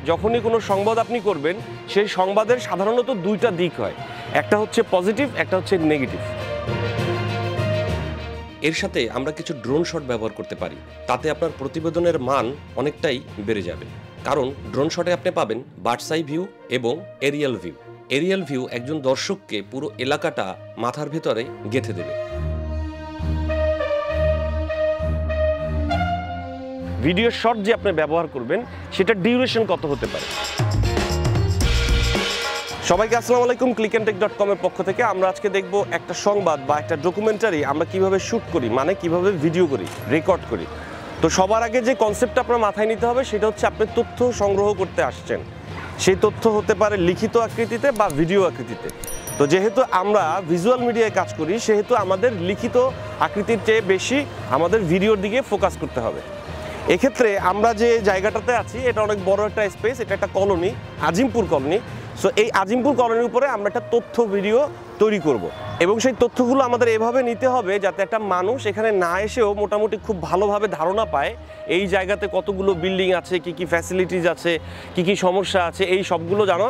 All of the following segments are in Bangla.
যখনই কোনো সংবাদ আপনি করবেন সেই সংবাদের সাধারণত দুইটা দিক হয়, একটা হচ্ছে পজিটিভ, একটা হচ্ছে নেগেটিভ। এর সাথে আমরা কিছু ড্রোন শট ব্যবহার করতে পারি, তাতে আপনার প্রতিবেদনের মান অনেকটাই বেড়ে যাবে। কারণ ড্রোন শটে আপনি পাবেন বার্ডস আই ভিউ এবং এরিয়াল ভিউ। এরিয়াল ভিউ একজন দর্শককে পুরো এলাকাটা মাথার ভেতরে গেঁথে দেবে। ভিডিও শট যে আপনি ব্যবহার করবেন সেটার ডিউরেশন কত হতে পারে। সবাইকে আসসালামু আলাইকুম, clickandtech.com এর পক্ষ থেকে আমরা আজকে দেখব একটা সংবাদ বা একটা ডকুমেন্টারি আমরা কিভাবে শ্যুট করি, মানে কিভাবে ভিডিও করি, রেকর্ড করি। তো সবার আগে যে কনসেপ্টটা আপনার মাথায় নিতে হবে সেটা হচ্ছে আপনি তথ্য সংগ্রহ করতে আসছেন। সেই তথ্য হতে পারে লিখিত আকৃতিতে বা ভিডিও আকৃতিতে। তো যেহেতু আমরা ভিজুয়াল মিডিয়ায় কাজ করি সেহেতু আমাদের লিখিত আকৃতির চেয়ে বেশি আমাদের ভিডিওর দিকে ফোকাস করতে হবে। এক্ষেত্রে আমরা যে জায়গাটাতে আছি এটা অনেক বড় একটা স্পেস, এটা একটা কলোনি, আজিমপুর কলোনি। সো এই আজিমপুর কলোনির উপরে আমরা একটা তথ্য ভিডিও তৈরি করব এবং সেই তথ্যগুলো আমাদের এভাবে নিতে হবে যাতে একটা মানুষ এখানে না এসেও মোটামুটি খুব ভালোভাবে ধারণা পায় এই জায়গাতে কতগুলো বিল্ডিং আছে, কি কি ফ্যাসিলিটিস আছে, কি কি সমস্যা আছে, এই সবগুলো যেন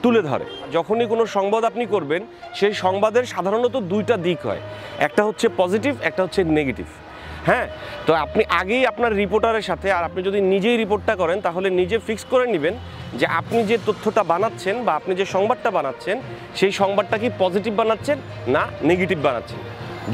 তুলে ধরে। যখনই কোনো সংবাদ আপনি করবেন সেই সংবাদের সাধারণত দুইটা দিক হয়, একটা হচ্ছে পজিটিভ, একটা হচ্ছে নেগেটিভ। হ্যাঁ, তো আপনি আগেই আপনার রিপোর্টারের সাথে, আর আপনি যদি নিজেই রিপোর্টটা করেন তাহলে নিজে ফিক্স করে নেবেন যে আপনি যে তথ্যটা বানাচ্ছেন বা আপনি যে সংবাদটা বানাচ্ছেন সেই সংবাদটা কি পজিটিভ বানাচ্ছেন না নেগেটিভ বানাচ্ছেন।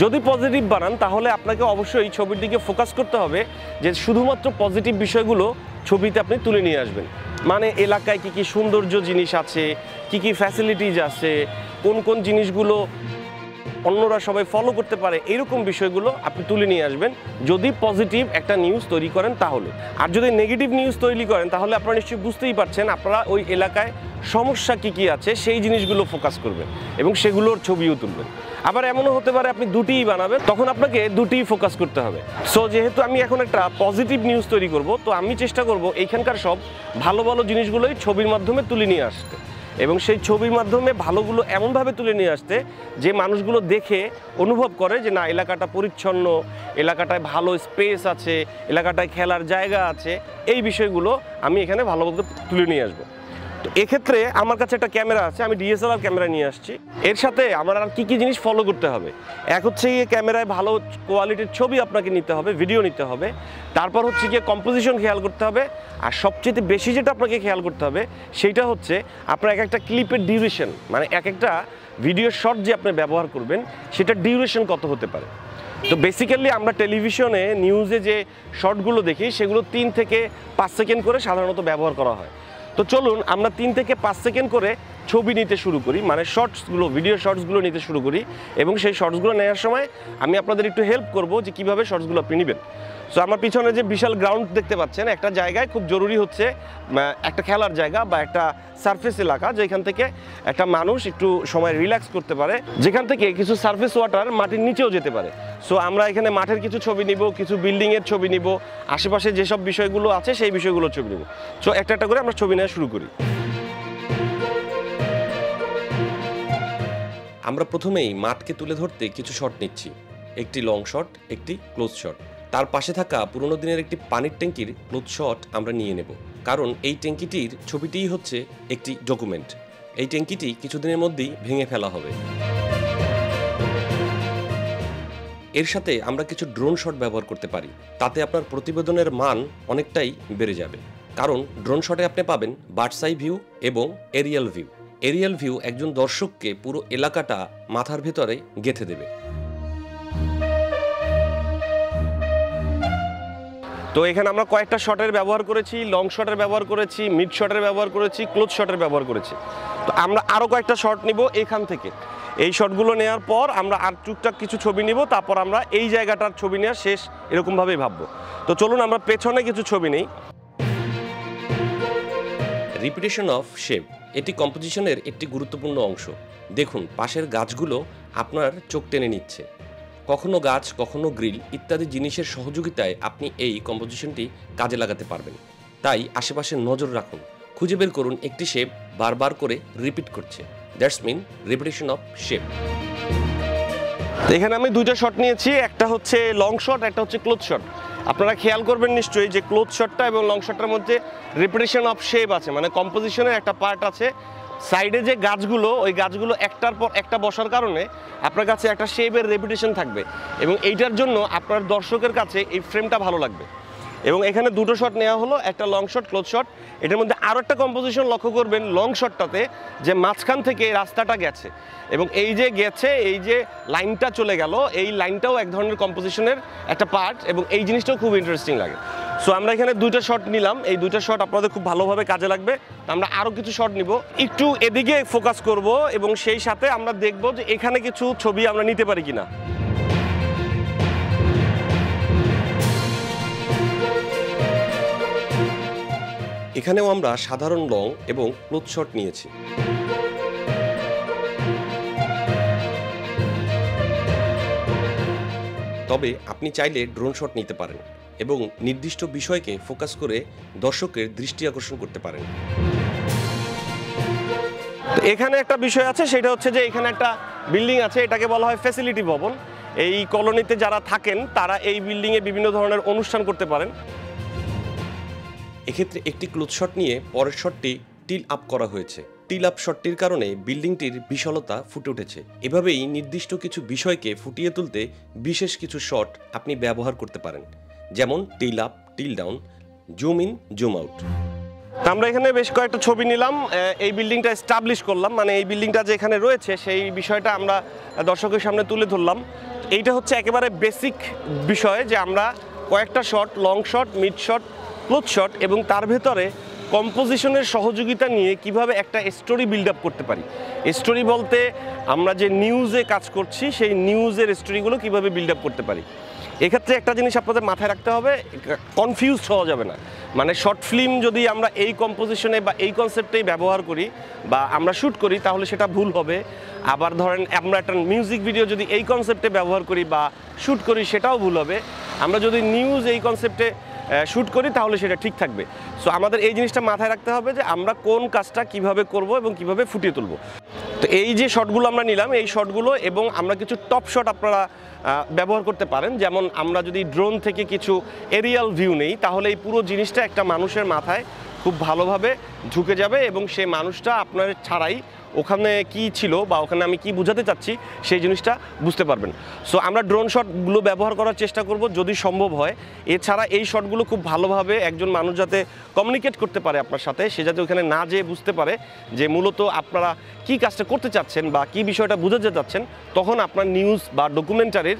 যদি পজিটিভ বানান তাহলে আপনাকে অবশ্যই ছবির দিকে ফোকাস করতে হবে যে শুধুমাত্র পজিটিভ বিষয়গুলো ছবিতে আপনি তুলে নিয়ে আসবেন। মানে এলাকায় কি কি সৌন্দর্য জিনিস আছে, কি কি ফ্যাসিলিটিস আছে, কোন কোন জিনিসগুলো অন্যরা সবাই ফলো করতে পারে, এরকম বিষয়গুলো আপনি তুলে নিয়ে আসবেন যদি পজিটিভ একটা নিউজ তৈরি করেন তাহলে। আর যদি নেগেটিভ নিউজ তৈরি করেন তাহলে আপনারা নিশ্চয়ই বুঝতেই পারছেন আপনারা ওই এলাকায় সমস্যা কি কি আছে সেই জিনিসগুলো ফোকাস করবেন এবং সেগুলোর ছবিও তুলবেন। আবার এমনও হতে পারে আপনি দুটিই বানাবেন, তখন আপনাকে দুটিই ফোকাস করতে হবে। সো যেহেতু আমি এখন একটা পজিটিভ নিউজ তৈরি করব, তো আমি চেষ্টা করব এইখানকার সব ভালো ভালো জিনিসগুলোই ছবির মাধ্যমে তুলে নিয়ে আসতে এবং সেই ছবির মাধ্যমে ভালোগুলো এমনভাবে তুলে নিয়ে আসতে যে মানুষগুলো দেখে অনুভব করে যে না, এলাকাটা পরিচ্ছন্ন, এলাকাটায় ভালো স্পেস আছে, এলাকাটায় খেলার জায়গা আছে। এই বিষয়গুলো আমি এখানে ভালোভাবে তুলে নিয়ে আসবো। তো এক্ষেত্রে আমার কাছে একটা ক্যামেরা আছে, আমি ডিএসএলআর ক্যামেরা নিয়ে আসছি। এর সাথে আমার আর কী কী জিনিস ফলো করতে হবে, এক হচ্ছে গিয়ে ক্যামেরায় ভালো কোয়ালিটির ছবি আপনাকে নিতে হবে, ভিডিও নিতে হবে। তারপর হচ্ছে গিয়ে কম্পোজিশন খেয়াল করতে হবে। আর সবচেয়ে বেশি যেটা আপনাকে খেয়াল করতে হবে সেইটা হচ্ছে আপনার এক একটা ক্লিপের ডিউরেশন, মানে এক একটা ভিডিও শট যে আপনি ব্যবহার করবেন সেটার ডিউরেশন কত হতে পারে। তো বেসিক্যালি আমরা টেলিভিশনে নিউজে যে শর্টগুলো দেখি সেগুলো 3 থেকে 5 সেকেন্ড করে সাধারণত ব্যবহার করা হয়। তো চলুন আমরা 3 থেকে 5 সেকেন্ড করে ছবি নিতে শুরু করি, মানে শর্টসগুলো, ভিডিও শর্টসগুলো নিতে শুরু করি এবং সেই শর্টসগুলো নেওয়ার সময় আমি আপনাদের একটু হেল্প করব যে কীভাবে শর্টসগুলো আপনি নেবেন। সো আমার পিছনে যে বিশাল গ্রাউন্ড দেখতে পাচ্ছেন, একটা জায়গায় খুব জরুরি হচ্ছে একটা খেলার জায়গা বা একটা সারফেস এলাকা যেখান থেকে একটা মানুষ একটু সময় রিল্যাক্স করতে পারে, যেখান থেকে কিছু সারফেস ওয়াটার মাটির নিচেও যেতে পারে। সো আমরা এখানে মাঠের কিছু ছবি নিব, কিছু বিল্ডিংয়ের ছবি নিব, আশেপাশে যেসব বিষয়গুলো আছে সেই বিষয়গুলোর ছবি নিব। সো একটা একটা করে আমরা ছবি নেওয়া শুরু করি। আমরা প্রথমেই মাঠকে তুলে ধরতে কিছু শট নিচ্ছি, একটি লং শট, একটি ক্লোজ শট। তার পাশে থাকা পুরোনো দিনের একটি পানির ট্যাঙ্কির ক্লোজ শট আমরা নিয়ে নেব, কারণ এই ট্যাঙ্কিটির ছবিটিই হচ্ছে একটি ডকুমেন্ট। এই ট্যাঙ্কিটি কিছুদিনের মধ্যেই ভেঙে ফেলা হবে। এর সাথে আমরা কিছু ড্রোন শট ব্যবহার করতে পারি, তাতে আপনার প্রতিবেদনের মান অনেকটাই বেড়ে যাবে। কারণ ড্রোন শটে আপনি পাবেন বার্ডস আই ভিউ এবং এরিয়াল ভিউ। এরিয়াল ভিউ একজন দর্শককে পুরো এলাকাটা মাথার ভেতরে গেঁথে দেবে। তো এখানে আমরা কয়েকটা শটের ব্যবহার করেছি, লং শটের ব্যবহার করেছি, মিড শটের ব্যবহার করেছি, ক্লোজ শটের ব্যবহার করেছি। তো আমরা আরও কয়েকটা শট নিব এখান থেকে। এই শটগুলো নেওয়ার পর আমরা আর টুকটাক কিছু ছবি নিব, তারপর আমরা এই জায়গাটার ছবি নেওয়া শেষ এরকমভাবেই ভাববো। তো চলুন আমরা পেছনে কিছু ছবি নিই। রিপিটেশন অফ শেপ এটি কম্পোজিশনের একটি গুরুত্বপূর্ণ অংশ। দেখুন পাশের গাছগুলো আপনার চোখ টেনে নিচ্ছে। কখনো গাছ, কখনো গ্রিল ইত্যাদি জিনিসের সহযোগিতায় আপনি এই কম্পোজিশনটি কাজে লাগাতে পারবেন। তাই আশেপাশে নজর রাখুন, খুঁজে বের করুন একটি শেপ বারবার করে রিপিট করছে। That's mean repetition of shape. এখানে আমি দুইটা শট নিয়েছি, একটা হচ্ছে লং শট, একটা হচ্ছে ক্লোজ শট। আপনারা খেয়াল করবেন নিশ্চয়ই যে ক্লোজ শটটা এবং লং শটটার মধ্যে রিপিটেশন অফ শেপ আছে, মানে কম্পোজিশনের একটা পার্ট আছে। সাইডে যে গাছগুলো, ওই গাছগুলো একটার পর একটা বসার কারণে আপনার কাছে একটা শেপের রেপিটেশন থাকবে এবং এইটার জন্য আপনার দর্শকের কাছে এই ফ্রেমটা ভালো লাগবে। এবং এখানে দুটো শট নেওয়া হলো, একটা লং শট, ক্লোজ শট। এটার মধ্যে আরও একটা কম্পোজিশন লক্ষ্য করবেন লং শটটাতে, যে মাঝখান থেকে রাস্তাটা গেছে এবং এই যে গেছে, এই যে লাইনটা চলে গেল, এই লাইনটাও এক ধরনের কম্পোজিশনের একটা পার্ট এবং এই জিনিসটাও খুব ইন্টারেস্টিং লাগে। সো আমরা এখানে দুইটা শট নিলাম, এই দুইটা শট আপনাদের খুব ভালোভাবে কাজে লাগবে। আমরা আরও কিছু শট নিব, একটু এদিকে ফোকাস করব এবং সেই সাথে আমরা দেখব যে এখানে কিছু ছবি আমরা নিতে পারি কিনা। এখানেও আমরা সাধারণ লং এবং ক্লোজ শট নিয়েছি। তবে আপনি চাইলে ড্রোন শট নিতে পারেন এবং নির্দিষ্ট বিষয়কে ফোকাস করে দর্শকের দৃষ্টি আকর্ষণ করতে পারেন। এখানে একটা বিষয় আছে, সেটা হচ্ছে যে এখানে একটা বিল্ডিং আছে, এটাকে বলা হয় ফ্যাসিলিটি ভবন। এই কলোনিতে যারা থাকেন তারা এই বিল্ডিংয়ে বিভিন্ন ধরনের অনুষ্ঠান করতে পারেন। এক্ষেত্রে একটি ক্লোজ শট নিয়ে পরের শটটি টিল আপ করা হয়েছে। টিল আপ শটটির কারণে বিল্ডিংটির বিশালতা ফুটে উঠেছে। এভাবেই নির্দিষ্ট কিছু বিষয়কে ফুটিয়ে তুলতে বিশেষ কিছু শট আপনি ব্যবহার করতে পারেন, যেমন till up, till down, zoom in, zoom out. আমরা এখানে বেশ কয়েকটা ছবি নিলাম, এই বিল্ডিংটা এস্টাবলিশ করলাম, মানে এই বিল্ডিংটা যে এখানে রয়েছে সেই বিষয়টা আমরা দর্শকের সামনে তুলে ধরলাম। এইটা হচ্ছে একেবারে বেসিক বিষয় যে আমরা কয়েকটা shot, long shot, mid shot, close shot এবং তার ভেতরে কম্পোজিশনের সহযোগিতা নিয়ে কিভাবে একটা স্টোরি বিল্ড আপ করতে পারি। স্টোরি বলতে আমরা যে নিউজে কাজ করছি সেই নিউজের স্টোরিগুলো কিভাবে বিল্ড আপ করতে পারি। এক্ষেত্রে একটা জিনিস আপনাদের মাথায় রাখতে হবে, কনফিউজড হওয়া যাবে না। মানে শর্ট ফিল্ম যদি আমরা এই কম্পোজিশনে বা এই কনসেপ্টেই ব্যবহার করি বা আমরা শ্যুট করি তাহলে সেটা ভুল হবে। আবার ধরেন আমরা একটা মিউজিক ভিডিও যদি এই কনসেপ্টে ব্যবহার করি বা শ্যুট করি সেটাও ভুল হবে। আমরা যদি নিউজ এই কনসেপ্টে শ্যুট করি তাহলে সেটা ঠিক থাকবে। সো আমাদের এই জিনিসটা মাথায় রাখতে হবে যে আমরা কোন কাজটা কিভাবে করব এবং কিভাবে ফুটিয়ে তুলব। তো এই যে শটগুলো আমরা নিলাম, এই শটগুলো এবং আমরা কিছু টপ শট আপনারা ব্যবহার করতে পারেন। যেমন আমরা যদি ড্রোন থেকে কিছু এরিয়াল ভিউ নেই তাহলে এই পুরো জিনিসটা একটা মানুষের মাথায় খুব ভালোভাবে ঢুকে যাবে এবং সেই মানুষটা আপনার ছাড়াই ওখানে কি ছিল বা ওখানে আমি কি বোঝাতে চাচ্ছি সেই জিনিসটা বুঝতে পারবেন। সো আমরা ড্রোন শটগুলো ব্যবহার করার চেষ্টা করব যদি সম্ভব হয়। এছাড়া এই শটগুলো খুব ভালোভাবে একজন মানুষ যাতে কমিউনিকেট করতে পারে আপনার সাথে, সে যাতে ওখানে না যেয়ে বুঝতে পারে যে মূলত আপনারা কি কাজটা করতে চাচ্ছেন বা কি বিষয়টা বোঝাতে চাচ্ছেন, তখন আপনার নিউজ বা ডকুমেন্টারির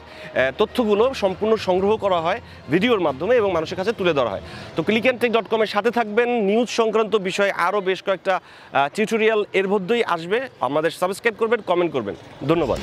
তথ্যগুলো সম্পূর্ণ সংগ্রহ করা হয় ভিডিওর মাধ্যমে এবং মানুষের কাছে তুলে ধরা হয়। তো clickandtech.com-এর সাথে থাকবেন, নিউজ সংক্রান্ত বিষয়ে আরও বেশ কয়েকটা টিউটোরিয়াল এর মধ্যেই আসবে। আমাদের সাবস্ক্রাইব করবেন, কমেন্ট করবেন। ধন্যবাদ।